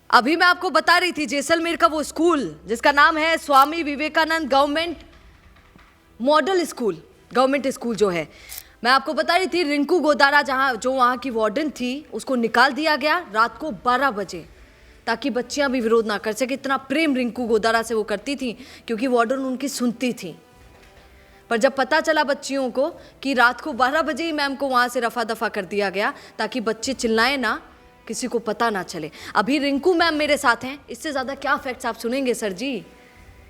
अभी मैं आपको बता रही थी जैसलमेर का वो स्कूल जिसका नाम है Swami Vivekananda government model school, government school जो है, मैं आपको बता रही थी रिंकू गोदारा जहाँ जो वहाँ की वार्डन थी उसको निकाल दिया गया रात को 12 बजे ताकि बच्चियाँ भी विरोध ना कर सके। इतना प्रेम रिंकू गोदारा से वो करती थी क्योंकि वार्डन उनकी सुनती थी। पर जब पता चला बच्चियों को कि रात को 12 बजे ही मैम को वहाँ से रफा दफा कर दिया गया ताकि बच्चे चिल्लाएं ना, किसी को पता ना चले। अभी रिंकू मैम मेरे साथ हैं, इससे ज़्यादा क्या फैक्ट्स आप सुनेंगे सर जी।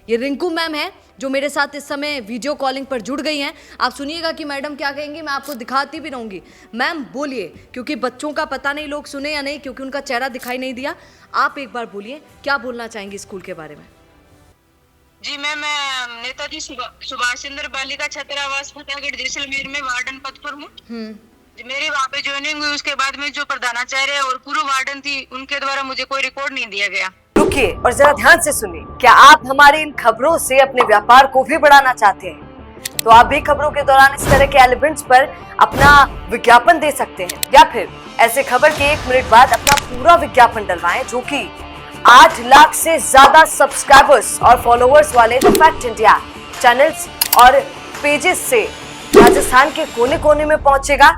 ये रिंकू मैम है जो मेरे साथ इस समय वीडियो कॉलिंग पर जुड़ गई हैं। आप सुनिएगा कि मैडम क्या कहेंगी, मैं आपको दिखाती भी रहूँगी। मैम बोलिए, क्योंकि बच्चों का पता नहीं लोग सुने या नहीं क्योंकि उनका चेहरा दिखाई नहीं दिया। आप एक बार बोलिए क्या बोलना चाहेंगी स्कूल के बारे में। जी मैम, मैं नेताजी सुभाष चंद्र बालिका छात्रावास फतेहगढ़ जैसलमेर में वार्डन पद पर हूँ। मेरी वहाँ पे ज्वाइनिंग हुई, उसके बाद में जो प्रधानाचार्य और पूर्व वार्डन थी उनके द्वारा मुझे कोई रिकॉर्ड नहीं दिया गया। रुकिए और जरा ध्यान से सुनिए। क्या आप हमारी इन खबरों से अपने व्यापार को भी बढ़ाना चाहते हैं? तो आप भी खबरों के दौरान इस तरह के एलिमेंट्स पर अपना विज्ञापन दे सकते हैं या फिर ऐसे खबर के 1 मिनट बाद अपना पूरा विज्ञापन डलवाएं जो कि 8 लाख से ज्यादा सब्सक्राइबर्स और फॉलोअर्स वाले द फैक्ट इंडिया चैनल्स और पेजेस से राजस्थान के कोने कोने में पहुंचेगा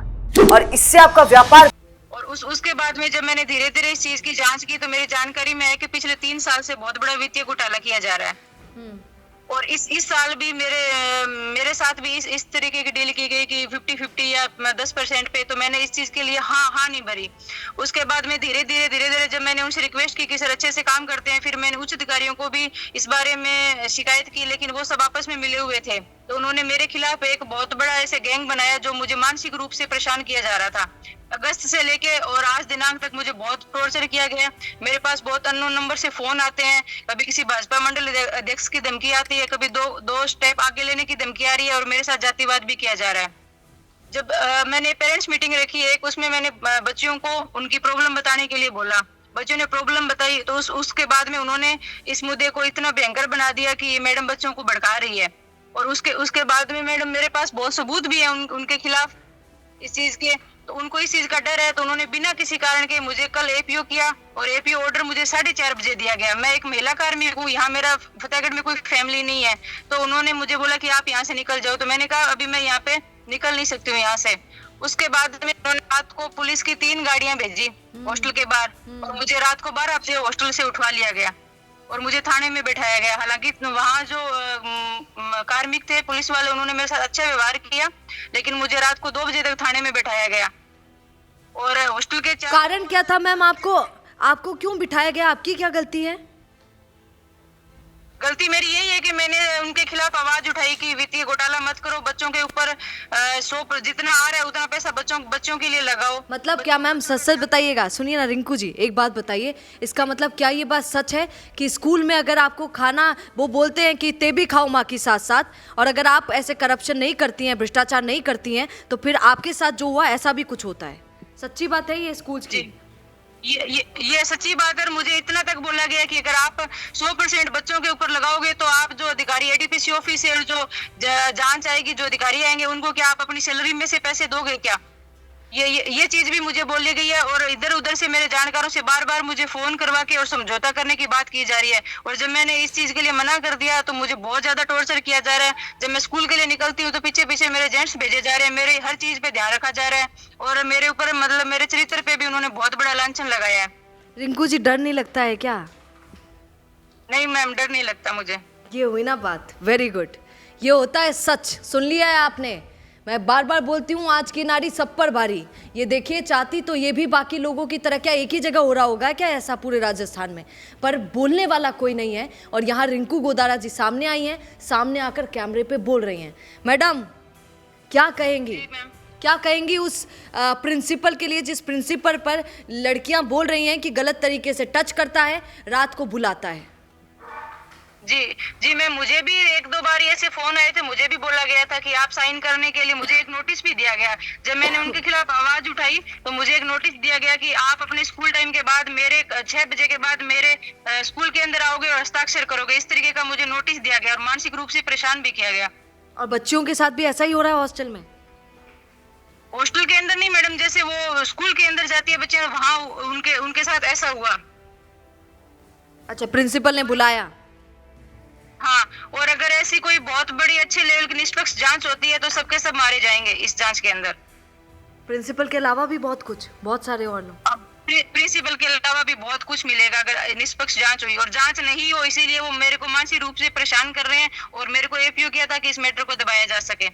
और इससे आपका व्यापार। और उसके बाद में जब मैंने धीरे धीरे इस चीज की जांच की तो मेरी जानकारी में है कि पिछले 3 साल से बहुत बड़ा वित्तीय घोटाला किया जा रहा है। और इस साल भी मेरे साथ भी इस तरीके की डील की गई कि 50-50 या 10% पे, तो मैंने इस चीज के लिए हाँ नहीं भरी। उसके बाद में धीरे धीरे जब मैंने उनसे रिक्वेस्ट की कि सर अच्छे से काम करते हैं, फिर मैंने उच्च अधिकारियों को भी इस बारे में शिकायत की, लेकिन वो सब आपस में मिले हुए थे। तो उन्होंने मेरे खिलाफ एक बहुत बड़ा ऐसे गैंग बनाया जो मुझे मानसिक रूप से परेशान किया जा रहा था। अगस्त से लेके और आज दिनांक तक मुझे बहुत टॉर्चर किया गया। मेरे पास बहुत अननोन नंबर से फोन आते हैं, कभी किसी भाजपा मंडल अध्यक्ष की धमकी आती है, कभी दो स्टेप आगे लेने की धमकी आ रही है और मेरे साथ जातिवाद भी किया जा रहा है। जब मैंने पेरेंट्स मीटिंग रखी एक, उसमें मैंने बच्चियों को उनकी प्रॉब्लम बताने के लिए बोला। बच्चों ने प्रॉब्लम बताई तो उसके बाद में उन्होंने इस मुद्दे को इतना भयंकर बना दिया कि मैडम बच्चों को भड़का रही है। और उसके बाद में मैडम मेरे पास बहुत सबूत भी है उनके खिलाफ इस चीज के। तो उनको इस चीज का डर है तो उन्होंने बिना किसी कारण के मुझे कल एपीओ किया और एपीओ ऑर्डर मुझे 4:30 बजे दिया गया। मैं एक महिला कार्मिक हूँ, यहाँ मेरा फतेहगढ़ में कोई फैमिली नहीं है। तो उन्होंने मुझे बोला कि आप यहाँ से निकल जाओ। तो मैंने कहा अभी मैं यहाँ पे निकल नहीं सकती हूँ यहाँ से। उसके बाद में उन्होंने रात को पुलिस की 3 गाड़ियां भेजी हॉस्टल के बाहर और मुझे रात को 12 बजे हॉस्टल से उठवा लिया गया और मुझे थाने में बैठाया गया। हालांकि वहाँ जो कार्मिक थे पुलिस वाले, उन्होंने मेरे साथ अच्छा व्यवहार किया, लेकिन मुझे रात को 2 बजे तक थाने में बैठाया गया। और हॉस्टल के कारण क्या था मैम? आपको क्यों बिठाया गया? आपकी क्या गलती है? गलती मेरी यही है कि मैंने उनके खिलाफ आवाज उठाई कि वित्तीय घोटाला मत करो, बच्चों के ऊपर 100 जितना आ रहा है उतना पैसा बच्चों के लिए लगाओ। मतलब क्या मैम? सच बताइएगा। सुनिए ना रिंकू जी, एक बात बताइए, इसका मतलब क्या ये बात सच है कि स्कूल में अगर आपको खाना वो बोलते हैं कि ते भी खाओ माँ के साथ साथ, और अगर आप ऐसे करप्शन नहीं करती हैं, भ्रष्टाचार नहीं करती हैं, तो फिर आपके साथ जो हुआ ऐसा भी कुछ होता है? सच्ची बात है ये स्कूल की? ये सच्ची बात है। मुझे इतना तक बोला गया कि अगर आप 100% बच्चों के ऊपर लगाओगे तो आप जो अधिकारी एडीपीसी ऑफिसर जो जांच आएगी, जो अधिकारी आएंगे, उनको क्या आप अपनी सैलरी में से पैसे दोगे क्या? ये चीज भी मुझे बोली गई है। और इधर उधर से मेरे जानकारों से बार बार मुझे फोन करवा के और समझौता करने की बात की जा रही है। और जब मैंने इस चीज के लिए मना कर दिया तो मुझे बहुत ज्यादा टॉर्चर किया जा रहा है। जब मैं स्कूल के लिए निकलती हूँ तो पीछे पीछे मेरे जेंट्स भेजे जा रहे हैं, मेरे हर चीज पे ध्यान रखा जा रहा है और मेरे ऊपर मतलब मेरे चरित्र पे भी उन्होंने बहुत बड़ा लांछन लगाया है। रिंकू जी, डर नहीं लगता है क्या? नहीं मैम, डर नहीं लगता मुझे। ये हुई ना बात, वेरी गुड। ये होता है सच। सुन लिया है आपने? मैं बार बार बोलती हूँ आज की नारी सब पर भारी। ये देखिए, चाहती तो ये भी बाकी लोगों की तरह क्या एक ही जगह हो रहा होगा क्या ऐसा पूरे राजस्थान में? पर बोलने वाला कोई नहीं है। और यहाँ रिंकू गोदारा जी सामने आई हैं, सामने आकर कैमरे पे बोल रही हैं। मैडम क्या कहेंगी? क्या कहेंगी उस प्रिंसिपल के लिए जिस प्रिंसिपल पर लड़कियां बोल रही हैं कि गलत तरीके से टच करता है, रात को बुलाता है? जी मैम, मुझे भी 1-2 बार ऐसे फोन आए थे। मुझे भी बोला गया था कि आप साइन करने के लिए, मुझे एक नोटिस भी दिया गया। जब मैंने उनके खिलाफ आवाज उठाई तो मुझे एक नोटिस दिया गया कि आप अपने स्कूल टाइम के बाद मेरे 6 बजे के बाद मेरे स्कूल के अंदर आओगे और हस्ताक्षर करोगे। इस तरीके का मुझे नोटिस दिया गया और मानसिक रूप से परेशान भी किया गया। और बच्चियों के साथ भी ऐसा ही हो रहा है हॉस्टल में? हॉस्टल के अंदर नहीं मैडम, जैसे वो स्कूल के अंदर जाती है बच्चे, वहाँ उनके साथ ऐसा हुआ। अच्छा, प्रिंसिपल ने बुलाया। हाँ, और अगर ऐसी कोई बहुत बड़ी अच्छे लेवल की निष्पक्ष जांच होती है तो सबके सब मारे जाएंगे इस जांच के अंदर। प्रिंसिपल के अलावा भी बहुत सारे और लोग। अब प्रिंसिपल के अलावा भी बहुत कुछ मिलेगा अगर निष्पक्ष जांच हुई, और जांच नहीं हो इसीलिए वो मेरे को मानसिक रूप से परेशान कर रहे हैं और मेरे को एपीओ किया था कि इस मैटर को दबाया जा सके।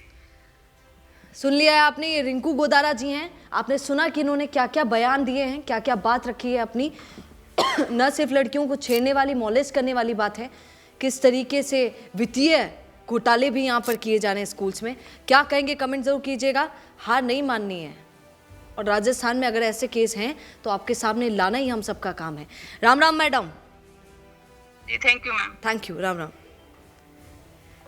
सुन लिया है आपने, ये रिंकू गोदारा जी हैं। आपने सुना कि इन्होंने क्या क्या बयान दिए हैं, क्या क्या बात रखी है अपनी। न सिर्फ लड़कियों को छेड़ने वाली, मॉलेस्ट करने वाली बात है, किस तरीके से वित्तीय घोटाले भी यहाँ पर किए जा रहे हैं स्कूल्स में। क्या कहेंगे कमेंट जरूर कीजिएगा। हार नहीं माननी है, और राजस्थान में अगर ऐसे केस हैं तो आपके सामने लाना ही हम सबका काम है। राम राम मैडम। जी thank you ma'am. Thank you, Ram Ram.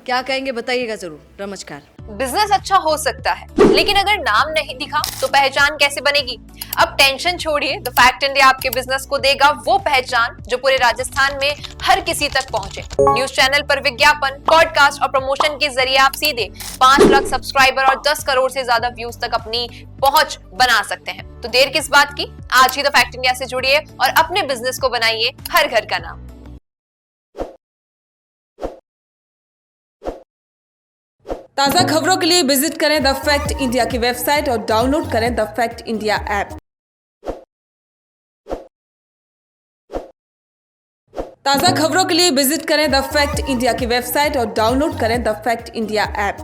क्या कहेंगे बताइएगा जरूर। नमस्कार। बिजनेस अच्छा हो सकता है, लेकिन अगर नाम नहीं दिखा तो पहचान कैसे बनेगी? अब टेंशन छोड़िए, द फैक्ट इंडिया आपके बिजनेस को देगा वो पहचान जो पूरे राजस्थान में हर किसी तक पहुंचे। न्यूज चैनल पर विज्ञापन, पॉडकास्ट और प्रमोशन के जरिए आप सीधे 5 लाख सब्सक्राइबर और 10 करोड़ से ज्यादा व्यूज तक अपनी पहुंच बना सकते हैं। तो देर किस बात की, आज ही द फैक्ट इंडिया से जुड़िए और अपने बिजनेस को बनाइए हर घर का नाम। ताज़ा खबरों के लिए विजिट करें द फैक्ट इंडिया की वेबसाइट और डाउनलोड करें द फैक्ट इंडिया ऐप। ताज़ा खबरों के लिए विजिट करें द फैक्ट इंडिया की वेबसाइट और डाउनलोड करें द फैक्ट इंडिया ऐप।